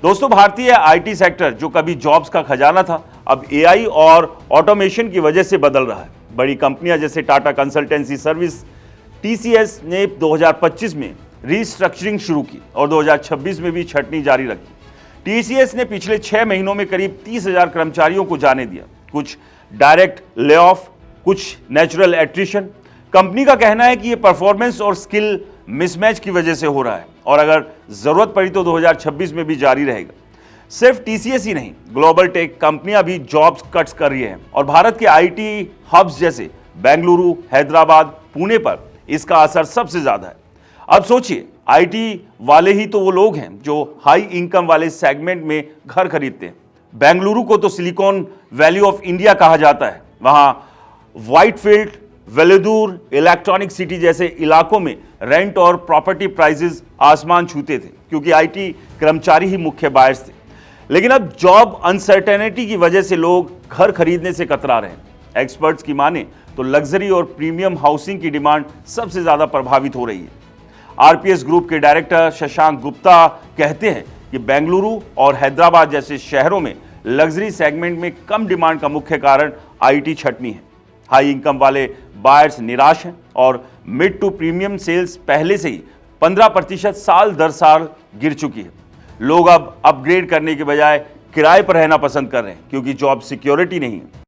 दोस्तों, भारतीय IT sector जो कभी जॉब्स का खजाना था, अब एआई और ऑटोमेशन की वजह से बदल रहा है। बड़ी कंपनियां जैसे टाटा कंसल्टेंसी सर्विस, टीसीएस ने 2025 में रीस्ट्रक्चरिंग शुरू की और 2026 में भी छंटनी जारी रखी। टीसीएस ने पिछले 6 महीनों में करीब 30,000 कर्मचारियों को जाने दिया, कुछ डायरेक्ट ले ऑफ, कुछ नेचुरल एट्रिशन। कंपनी का कहना है कि यह परफॉर्मेंस और स्किल मिसमैच की वजह से हो रहा है और अगर जरूरत पड़ी तो 2026 में भी जारी रहेगा। सिर्फ टीसीएस ही नहीं, ग्लोबल टेक कंपनियां भी जॉब्स कट्स कर रही हैं और भारत के आईटी हब्स जैसे बेंगलुरु, हैदराबाद, पुणे पर इसका असर सबसे ज्यादा है। अब सोचिए, आईटी वाले ही तो वो लोग हैं जो हाई इनकम वाले सेगमेंट में घर खरीदते हैं। बेंगलुरु को तो सिलिकॉन वैली ऑफ इंडिया कहा जाता है। वहां व्हाइटफील्ड, वेल्लोर, इलेक्ट्रॉनिक सिटी जैसे इलाकों में रेंट और प्रॉपर्टी प्राइसेस आसमान छूते थे क्योंकि आईटी कर्मचारी ही मुख्य बायर्स थे। लेकिन अब जॉब अनसर्टेनिटी की वजह से लोग घर खरीदने से कतरा रहे हैं। एक्सपर्ट्स की माने तो लग्जरी और प्रीमियम हाउसिंग की डिमांड सबसे ज्यादा प्रभावित हो रही है। आरपीएस ग्रुप के डायरेक्टर शशांक गुप्ता कहते हैं कि बेंगलुरु और हैदराबाद जैसे शहरों में लग्जरी सेगमेंट में कम डिमांड का मुख्य कारण आईटी छंटनी है। हाई इनकम वाले बायर्स निराश हैं और मिड टू प्रीमियम सेल्स पहले से ही 15% साल दर साल गिर चुकी है। लोग अब अपग्रेड करने के बजाय किराए पर रहना पसंद कर रहे हैं क्योंकि जॉब सिक्योरिटी नहीं है।